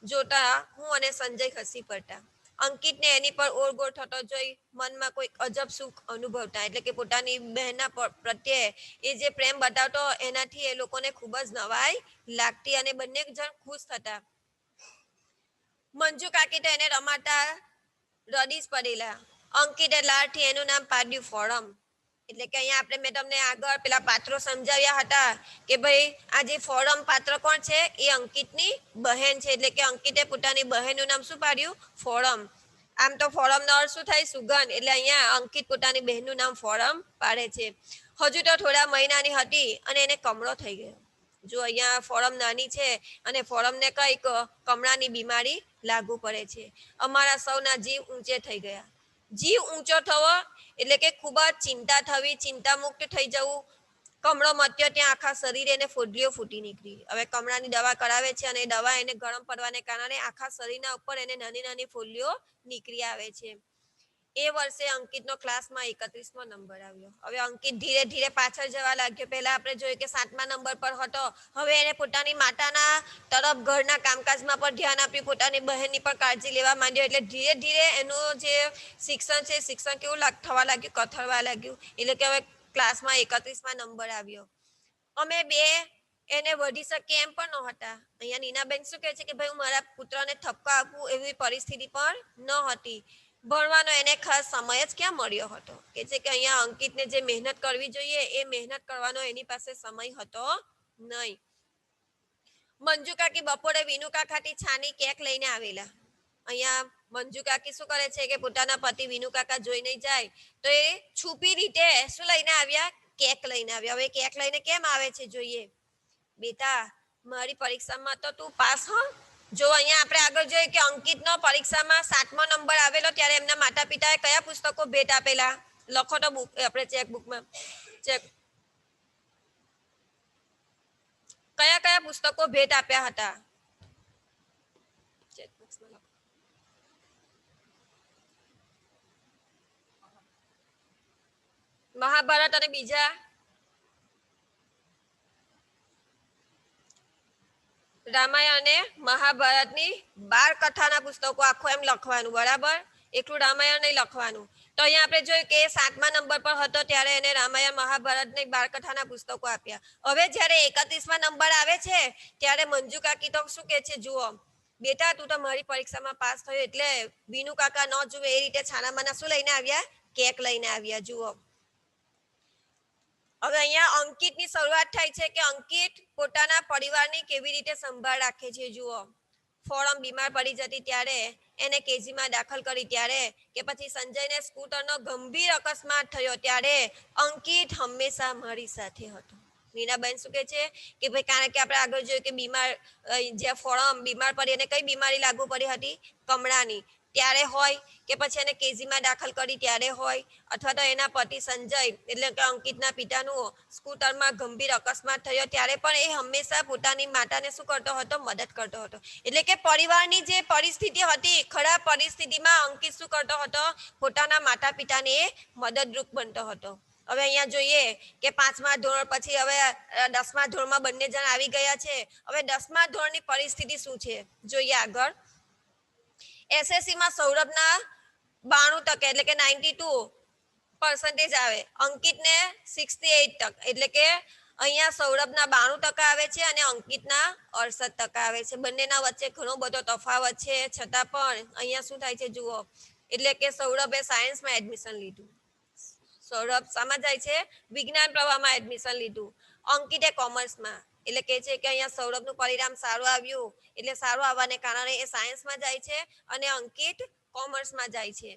જોતા હું અને સંજય ખસી પડતા. અંકિતને એની પર ઓળગોળ થતો જોઈ મનમાં કોઈ અજબ સુખ અનુભવતા. એટલે કે પોતાની બહેનના પ્રત્યે એ જે પ્રેમ બતાવતો એનાથી એ લોકોને ખૂબ જ નવાઈ લાગતી અને બંને જણ ખુશ થતા. મંજુ કાકી તો એને રમાતા રડી જ પડેલા. અંકિતે લાડથી એનું નામ પાડ્યું ફોરમ. એટલે કે અહીંયા આપણે મેં તમને આગળ પેલા પાત્રો સમજાવ્યા હતા કે ભાઈ આ જે ફોરમ પાત્ર કોણ છે, એ અંકિતની બહેન છે. એટલે કે અંકિતે પોતાની બહેનનું નામ શું પાડ્યું, ફોરમ. આમ તો ફોરમનો અર્થ શું થાય, સુગંધ. એટલે અહીંયા અંકિત પોતાની બહેનનું નામ ફોરમ પાડે છે. હજુ તો થોડા મહિનાની હતી અને એને કમળો થઈ ગયો. જો અહીંયા ફોરમ નાની છે અને ફોરમને કંઈક કમળાની બીમારી લાગુ પડે છે. અમારા સૌના જીવ ઊંચે થઈ ગયા. જીવ ઊંચો થવો એટલે કે ખૂબ જ ચિંતા થવી, ચિંતા મુક્ત થઈ જવું. કમળો મત્યો ત્યાં આખા શરીરે એને ફોડલીઓ ફૂટી નીકળી. હવે કમળાની દવા કરાવે છે અને દવા એને ગરમ પડવાને કારણે આખા શરીરના ઉપર એને નાની નાની ફોડલીઓ નીકળી આવે છે. એ વર્ષે અંકિતનો ક્લાસમાં 31મો નંબર આવ્યો. હવે અંકિત ધીરે ધીરે પાછળ જવા લાગ્યો. પહેલા આપણે જોયું કે 7મા નંબર પર હતો. હવે એને પોતાની માતાના તરફ ઘરના કામકાજમાં પણ ધ્યાન આપ્યું, પોતાની બહેનની પણ કાળજી લેવા માંડ્યો. એટલે ધીરે ધીરે એનું જે શિક્ષણ છે, શિક્ષણ કેવું થવા લાગ્યું, કથળવા લાગ્યું. એટલે કે હવે ક્લાસમાં 31મા નંબર આવ્યો. અમે બે એને વધી શકીએ એમ પણ ન હતા. અહીંયા નીનાબેન શું કહે છે કે ભાઈ હું મારા પુત્રને ઠપકો આપું એવી પરિસ્થિતિ પણ ન હતી. ભણવાનો એને ખાસ સમય જ ક્યાં મળ્યો હતો. કે છે કે અહીંયા અંકિતને જે મહેનત કરવી જોઈએ એ મહેનત કરવાનો એની પાસે સમય હતો નહીં. મંજુ કાકી બપોરે વિનુ કાકાથી છાની કેક લઈને આવેલા. અહીંયા મંજુ કાકી શું કરે છે કે પોતાના પતિ વિનુ કાકા જોઈ નહીં જાય તો એ છુપી રીતે શું લઈને આવ્યા, કેક લઈને આવ્યા. હવે કેક લઈને કેમ આવે છે જોઈએ. બેટા મારી પરીક્ષામાં તો તું પાસ હો. જો અહીંયા આપણે આગળ જોઈએ કે અંકિતનો પરીક્ષામાં 7મો નંબર આવેલો ત્યારે એમના માતા પિતાએ કયા પુસ્તકો ભેટ આપેલા, લખો તો બુક આપણે ચેકબુકમાં. ચેક કયા કયા પુસ્તકો ભેટ આપ્યા હતા. મહાભારત અને બીજા રામાયણ અને મહાભારતની 12 કથાના પુસ્તકો આખો એમ લખવાનું, બરાબર? એકલું રામાયણ નહીં લખવાનું. તો અહીંયા આપણે જોયું કે 7મા નંબર પર હતો ત્યારે એને રામાયણ મહાભારતની 12 કથાના પુસ્તકો આપ્યા. હવે જ્યારે 31મા નંબર આવે છે ત્યારે મંજુ કાકી તો શું કહે છે જુઓ, બેટા તું તો મારી પરીક્ષામાં પાસ થયો એટલે બીનુ કાકા ન જુએ એ રીતે છાનામાના શું લઈને આવ્યા? કેક લઈને આવ્યા. જુઓ, હવે અહીંયા અંકિતની શરૂઆત થાય છે કે અંકિત પોતાના પરિવારની કેવી રીતે સંભાળ રાખે છે. જુઓ, ફોરમ બીમાર પડી જતી ત્યારે એને કેજીમાં દાખલ કરી ત્યારે, કે પછી સંજયને સ્કૂટરનો ગંભીર અકસ્માત થયો ત્યારે અંકિત હંમેશા મારી સાથે હતો. મીનાબેન શું કહે છે કે ભાઈ કારણ કે આપણે આગળ જોયું કે બીમાર જે ફોરમ બીમાર પડી અને કઈ બીમારી લાગુ પડી હતી? કમળાની. ત્યારે હોય કે પછી એને કેજીમાં દાખલ કરી ત્યારે હોય, અથવા તો એના પતિ સંજય એટલે કે અંકિતના પિતાનું સ્કૂટરમાં ગંભીર અકસ્માત થયો ત્યારે પણ એ હંમેશા પોતાની માતાને શું કરતો હતો? મદદ કરતો હતો. એટલે કે પરિવારની જે પરિસ્થિતિ હતી, ખરાબ પરિસ્થિતિમાં અંકિત શું કરતો હતો? પોતાના માતા પિતાને મદદરૂપ બનતો હતો. હવે અહીંયા જોઈએ કે 5મા ધોરણ પછી હવે 10મા ધોરણમાં બંને જણ આવી ગયા છે. હવે 10મા ધોરણની પરિસ્થિતિ શું છે જોઈએ આગળ. એસએસસીમાં સૌરભના 92% એટલે કે 92% આવે, અંકિતને 68%, એટલે કે અહીંયા સૌરભના 92% આવે છે અને અંકિતના 68% આવે છે. બંનેના વચ્ચે ઘણો બધો તફાવત છે, છતાં પણ અહીંયા શું થાય છે જુઓ, એટલે કે સૌરભે સાયન્સમાં એડમિશન લીધું. સૌરભ શામાં જાય છે? વિજ્ઞાન પ્રવાહમાં એડમિશન લીધું. અંકિતે કોમર્સમાં. એટલે કે છે કે અહીંયા સૌરભનું પરિણામ સારું આવ્યું, એટલે સારું આવવાને કારણે એ સાયન્સમાં જાય છે અને અંકિત કોમર્સમાં જાય છે.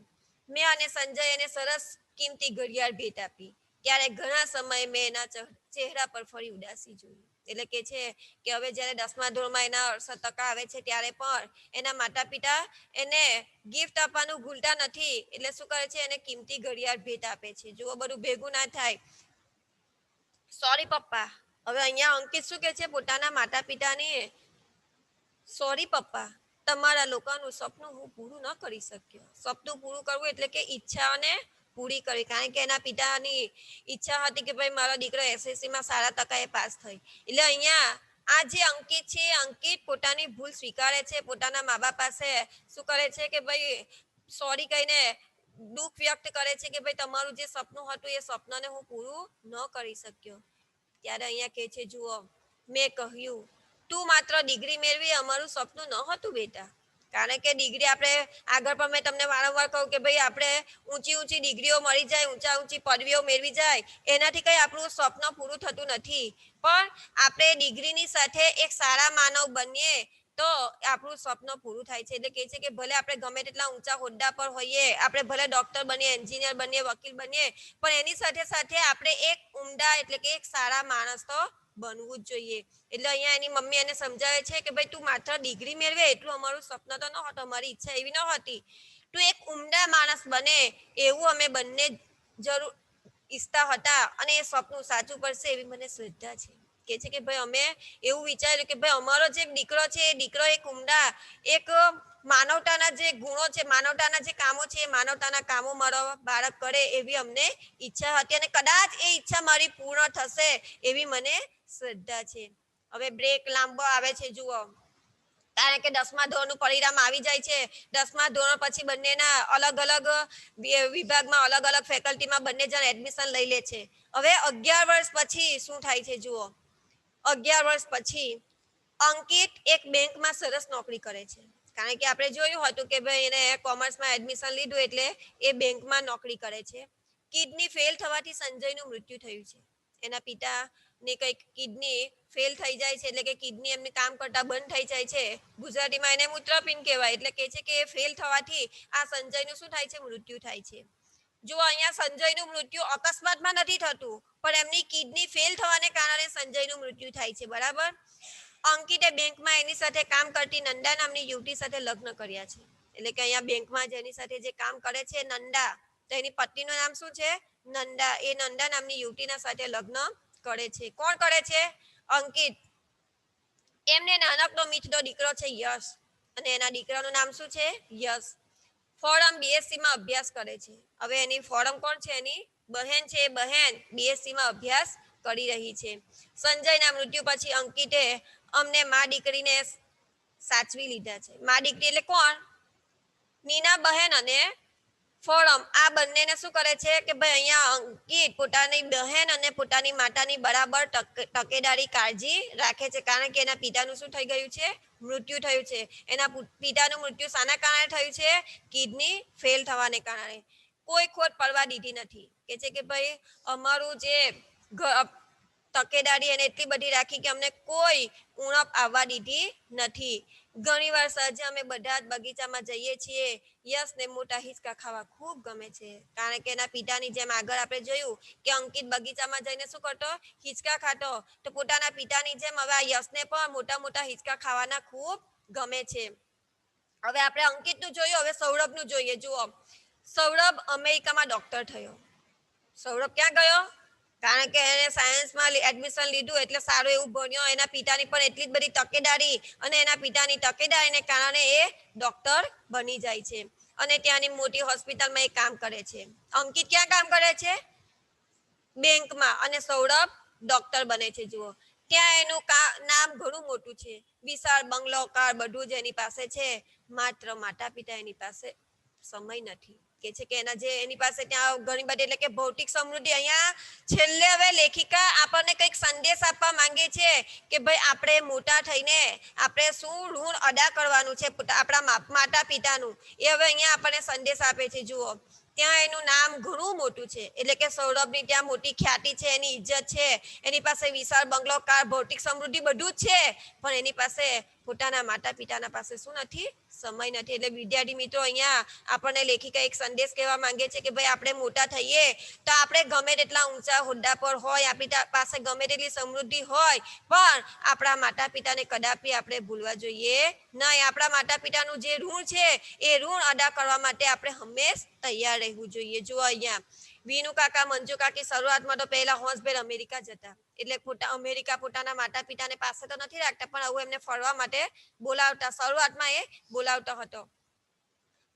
મેં અને સંજય એને સરસ કિંમતી ઘડિયાળ ભેટ આપી, ત્યારે ઘણા સમય મેં એના ચહેરા પર ફરી ઉદાસી જોઈ. એટલે કે છે કે હવે જ્યારે 10મા ધોરણમાં એના 68% આવે છે ત્યારે પણ એના માતા પિતા એને ગિફ્ટ આપવાનું ભૂલતા નથી. એટલે શું કરે છે? એને કિંમતી ઘડિયાળ ભેટ આપે છે. જુઓ, બધું ભેગું ના થાય. સોરી પપ્પા. હવે અહીંયા અંકિત શું કહે છે પોતાના માતા પિતાને? સોરી પપ્પા, તમારા લોકોનું સપનું હું પૂરું ન કરી શક્યો. સપનું પૂરું કરવું એટલે કે ઈચ્છાઓને પૂરી કરી, કારણ કે એના પિતાની ઈચ્છા હતી કે ભાઈ મારો દીકરો એસએસસીમાં સારા ટકાએ પાસ થાય. એટલે અહીંયા આ જે અંકિત છે, અંકિત પોતાની ભૂલ સ્વીકારે છે, પોતાના મા બાપ પાસે શું કરે છે કે ભાઈ સોરી કહીને દુઃખ વ્યક્ત કરે છે કે ભાઈ તમારું જે સપનું હતું એ સપનાને હું પૂરું ન કરી શક્યો. ત્યારે અહીંયા કહે છે જુઓ, મેં કહ્યું તું માત્ર ડિગ્રી મેળવી અમારું સપનું ન હતું બેટા. કારણ કે ડિગ્રી આપણે આગળ પણ મેં તમને વારંવાર કહું કે ભાઈ આપણે ઊંચી ડિગ્રીઓ મળી જાય, ઊંચી પદવીઓ મેળવી જાય, એનાથી કંઈ આપણું સ્વપ્ન પૂરું થતું નથી. પણ આપણે ડિગ્રીની સાથે એક સારા માનવ બનીએ તો આપણું સ્વપ્ન પૂરું થાય છે. એટલે કહે છે કે ભલે આપણે ગમે તેટલા ઊંચા હોદ્દા પર હોઈએ, આપણે ભલે ડોક્ટર બનીએ, એન્જિનિયર બનીએ, વકીલ બનીએ, પણ એની સાથે સાથે આપણે એક ઉમદા એટલે કે એક સારા માણસ તો બનવું જ જોઈએ. એટલે અહીંયા એની મમ્મી એને સમજાવે છે કે ભાઈ તું માત્ર ડિગ્રી મેળવે એટલું અમારું સપનું તો ન હતું, અમારી ઈચ્છા એવી ન હતી. તું એક ઉમદા માણસ બને એવું અમે બંને જરૂર ઈચ્છતા હતા અને એ સપનું સાચું પડશે એવી મને શ્રદ્ધા છે. કે છે કે ભાઈ અમે એવું વિચાર્યું કે ભાઈ અમારો જે દીકરો છે એ દીકરો એક ઉમદા, એક માનવતાના જે ગુણો છે, માનવતાના જે કામો છે, એ માનવતાના કામો મારો બાળક કરે એવી અમને ઈચ્છા હતી અને કદાચ એ ઈચ્છા મારી પૂર્ણ થશે એવી મને શ્રદ્ધા છે. હવે બ્રેક લાંબો આવે છે જુઓ, કારણ કે 10મા ધોરણનું પરિણામ આવી જાય છે. 10મા ધોરણ પછી બંનેના અલગ અલગ વિભાગમાં, અલગ અલગ ફેકલ્ટીમાં બંને જણ એડમિશન લઈ લે છે. હવે 11 વર્ષ પછી શું થાય છે જુઓ, 11 વર્ષ પછી અંકિત એક બેંકમાં સરસ નોકરી કરે છે. કારણ કે આપણે જોયું હતું કે ભાઈ એને કોમર્સમાં એડમિશન લીધું એટલે એ બેંકમાં નોકરી કરે છે. કિડની ફેલ થવાથી સંજયનું મૃત્યુ થયું છે. એના પિતાને કંઈક કિડની ફેલ થઈ જાય છે, એટલે કે કિડની એમને કામ કરતા બંધ થઈ જાય છે. ગુજરાતીમાં એને મૂત્રપિંડ કહેવાય. એટલે કે છે કે ફેલ થવાથી આ સંજયનું શું થાય છે? મૃત્યુ થાય છે. જો અહીંયા સંજયનું મૃત્યુ અકસ્માતમાં નથી થતું, પણ એમની કિડની ફેલ થવાને કારણે સંજયનું મૃત્યુ થાય છે, બરાબર? અંકિતે બેંકમાં એની સાથે કામ કરતી નંદા નામની યુવતી સાથે લગ્ન કર્યા છે. એટલે કે અહીંયા બેંકમાં જેની સાથે જે કામ કરે છે નંદા, તો એની પત્નીનું નામ શું છે? નંદા. એ નંદા નામની યુવતીના સાથે લગ્ન કરે છે. કોણ કરે છે? અંકિત. એમને નાનકડો મીઠડો દીકરો છે યશ, અને એના દીકરાનું નામ શું છે? યશ. ફોરમ બીએસસીમાં અભ્યાસ કરે છે. હવે એની ફોરમ કોણ છે? એની બહેન છે એ બહેન BSc માં અભ્યાસ કરી રહી છે. સંજયના મૃત્યુ પછી અંકિતે અમને મા દીકરીને સાચવી લીધા છે. મા દીકરી એટલે કોણ? નીના બહેન અને ફોરમ. આ બંનેને શું કરે છે કે ભાઈ અહીંયા અંકિત પોતાની બહેન અને પોતાની માતાની બરાબર તકેદારી કાળજી રાખે છે, કારણ કે એના પિતાનું શું થઈ ગયું છે? મૃત્યુ થયું છે. એના પિતાનું મૃત્યુ શાના કારણે થયું છે? કિડની ફેલ થવાને કારણે. કોઈ ખોટ પડવા દીધી નથી. કે છે કે ભાઈ અમારું જે તકેદારી એને એટલી બધી રાખી કે અમને કોઈ ઉણપ આવવા દીધી નથી. ઘણીવાર સાંજે અમે બધા જ બગીચામાં જઈએ છીએ. યશને મોટા હિંચકા ખાવા ખૂબ ગમે છે, કારણ કે એના પિતાની જેમ આગળ આપણે જોયું કે અંકિત બગીચામાં જઈને શું કરતો? હિંચકા ખાતો. તો પોતાના પિતાની જેમ હવે આ યશને પણ મોટા મોટા હિંચકા ખાવાના ખૂબ ગમે છે. હવે આપણે અંકિતનું જોયું, હવે સૌરભનું જોઈએ. જુઓ, સૌરભ અમેરિકામાં ડોક્ટર થયો. સૌરભ ક્યાં ગયો? કારણ કે એને સાયન્સમાં એડમિશન લીધું એટલે સારું એવું ભણ્યો. એના પિતાની પણ એટલી જ બધી તકેદારી, અને એના પિતાની તકેદારીને કારણે એ ડોક્ટર બની જાય છે અને ત્યાંની મોટી હોસ્પિટલમાં એ કામ કરે છે. અંકિત ક્યાં કામ કરે છે? બેંકમાં. અને સૌરભ ડોક્ટર બને છે. જુઓ, ત્યાં એનું નામ ઘણું મોટું છે, વિશાળ બંગલો, કાર, બધું જ એની પાસે છે. માત્ર માતા પિતા એની પાસે સમય નથી. કે છે કે એના જે એની પાસે ત્યાં ઘણી બધી એટલે કે ભૌતિક સમૃદ્ધિ. અહીંયા છેલ્લે હવે લેખિકા આપણને કંઈક સંદેશ આપવા માંગે છે કે ભાઈ આપણે મોટા થઈને આપણે શું ઋણ અદા કરવાનું છે આપણા માતા પિતાનું. એ હવે અહીંયા આપણને સંદેશ આપે છે. જુઓ, ત્યાં એનું નામ ઘણું મોટું છે, એટલે કે સૌરભની ત્યાં મોટી ખ્યાતિ છે, એની ઇજ્જત છે, એની પાસે વિશાળ બંગલો, કાર, ભૌતિક સમૃદ્ધિ બધું જ છે, પણ એની પાસે પોતાના માતા પિતાના પાસે શું નથી? સમય નથી. એટલે વિદ્યાર્થી મિત્રો, અહીંયા આપણને લેખિકા એક સંદેશ કહેવા માંગે છે કે ભાઈ આપણે મોટા થઈએ તો આપણે ગમે તેટલા ઊંચા હોદ્દા પર હોય, આપણી પાસે ગમે તેટલી સમૃદ્ધિ હોય, પણ આપણા માતા પિતાને કદાપી આપણે ભૂલવા જોઈએ નહીં. આપણા માતા પિતાનું જે ઋણ છે એ ઋણ અદા કરવા માટે આપણે હંમેશ તૈયાર રહેવું જોઈએ. જુઓ, અહીંયા વિનુ કાકા, મંજુ કાકી શરૂઆતમાં તો પહેલા હોંશભેર અમેરિકા જતા. એટલે અમેરિકા પોતાના માતા પિતાને પાસે તો નથી રાખતા, પણ આવું એમને ફરવા માટે બોલાવતા. શરૂઆતમાં એ બોલાવતો હતો,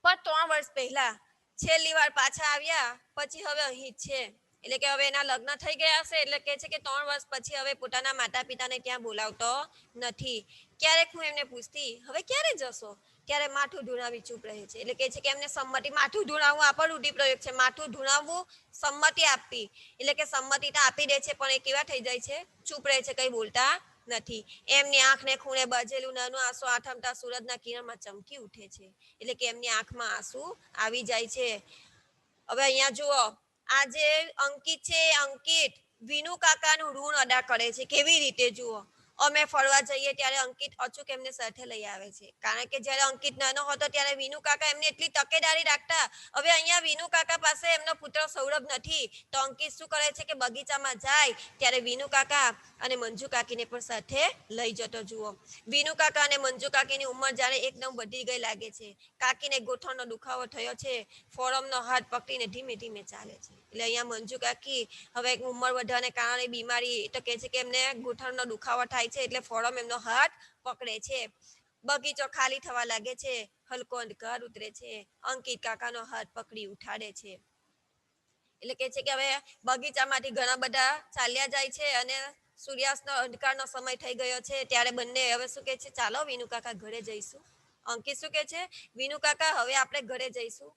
પણ 3 વર્ષ પહેલા છેલ્લી વાર પાછા આવ્યા પછી હવે અહીં જ છે. એટલે કે હવે એના લગ્ન થઈ ગયા હશે, એટલે કે છે કે 3 વર્ષ પછી હવે પોતાના માતા પિતાને ત્યાં બોલાવતો નથી. ક્યારેક હું એમને પૂછતી, હવે ક્યારે જશો? ત્યારે માથું ધુણાવી ચૂપ રહે છે. એટલે કે છે કે એમને સંમતિ, માથું ધુણાવવું આ પણ રૂઢિપ્રયોગ છે. માથું ધુણાવવું, સંમતિ આપવી. એટલે કે સંમતિ તો આપી દે છે, પણ એ કેવા થઈ જાય છે? ચૂપ રહે છે, કંઈ બોલતા નથી. એમની આંખને ખૂણે બાજેલું નાનું આંસુ આથમતા સૂરજના કિરણમાં ચમકી ઉઠે છે. એટલે કે એમની આંખમાં આંસુ આવી જાય છે. હવે અહીંયા જુઓ, આ જે અંકિત છે, અંકિત વિનુ કાકાનું ઋણ અદા કરે છે. કેવી રીતે? જુઓ, અમે ફરવા જઈએ ત્યારે અંકિત અચૂક એમને સાથે લઈ આવે છે, કારણ કે જ્યારે અંકિત નાનો હતો ત્યારે વિનુ કાકા એમની એટલી તકેદારી રાખતા. હવે અહીંયા વિનુ કાકા પાસે એમનો પુત્ર સૌરભ નથી, તો અંકિત શું કરે છે કે બગીચામાં જાય ત્યારે વિનુ કાકા અને મંજુ કાકીને પણ સાથે લઈ જતો. જુઓ, વિનુ કાકા અને મંજુ કાકીની ઉંમર જાણે એકદમ વધી ગઈ લાગે છે. કાકીને ગોઠણનો દુખાવો થયો છે, ફોરમનો હાથ પકડીને ધીમે ધીમે ચાલે છે. એટલે અહીંયા મંજુ કાકી હવે ઉંમર વધવાને કારણે બીમારી, તો કે છે કે એમને ગોઠણનો દુખાવો થાય છે, એટલે ફોરમ એમનો હાથ પકડે છે. બગીચો ખાલી થવા લાગે છે, હલકો અંધકાર ઉતરે છે. અંકિત કાકાનો હાથ પકડી ઉઠાડે છે. એટલે કે છે કે હવે બગીચામાંથી ઘણા બધા ચાલ્યા જાય છે અને સૂર્યાસ્તનો અંધકારનો સમય થઈ ગયો છે. ત્યારે બંને હવે શું કહે છે? ચાલો વિનુ કાકા ઘરે જઈશું. અંકિત શું કહે છે? વિનુ કાકા હવે આપણે ઘરે જઈશું.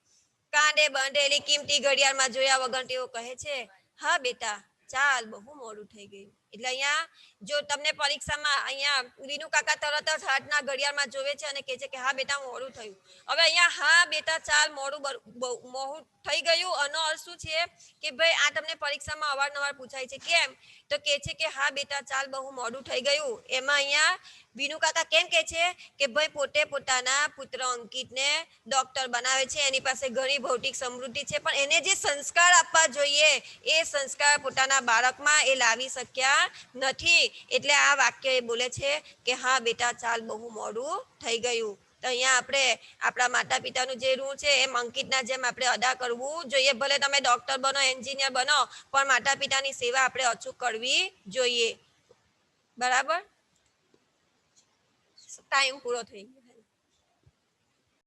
કાંડે બાંધેલી કિંમતી ઘડિયાળમાં જોયા વગર તેઓ કહે છે, હા બેટા ચાલ, બહુ મોડું થઈ ગયું. એટલે અહીંયા જો તમને પરીક્ષામાં અહીંયા વિનુ કાકા તરત જ હાથના ઘડિયાળમાં જોવે છે અને કહે છે કે હા બેટા મોડું થયું. હવે અહીંયા હા બેટા ચાલ, મોડું થઈ ગયું આનો અર્થ શું છે કે ભાઈ આ તમને પરીક્ષામાં અવારનવાર પૂછાય છે. કેમ? તો કહે છે કે હા બેટા ચાલ, બહુ મોડું થઈ ગયું. એમાં અહીંયા વિનુ કાકા કેમ કહે છે કે ભાઈ પોતે પોતાના પુત્ર અંકિતને ડોક્ટર બનાવે છે, એની પાસે ઘણી ભૌતિક સમૃદ્ધિ છે, પણ એને જે સંસ્કાર આપવા જોઈએ એ સંસ્કાર પોતાના બાળકમાં એ લાવી શક્યા નથી. એટલે આ વાક્ય એ બોલે છે કે હા બેટા ચાલ, બહુ મોડું થઈ ગયું. તો અહીંયા આપણે આપણા માતા પિતાનું જે ઋણ છે એમ અંકિતના જેમ આપણે અદા કરવું જોઈએ. ભલે તમે ડોક્ટર બનો, એન્જિનિયર બનો, પણ માતા પિતાની સેવા આપણે અચૂક કરવી જોઈએ. બરાબર? ટાઈમ પૂરો થઈ ગયો.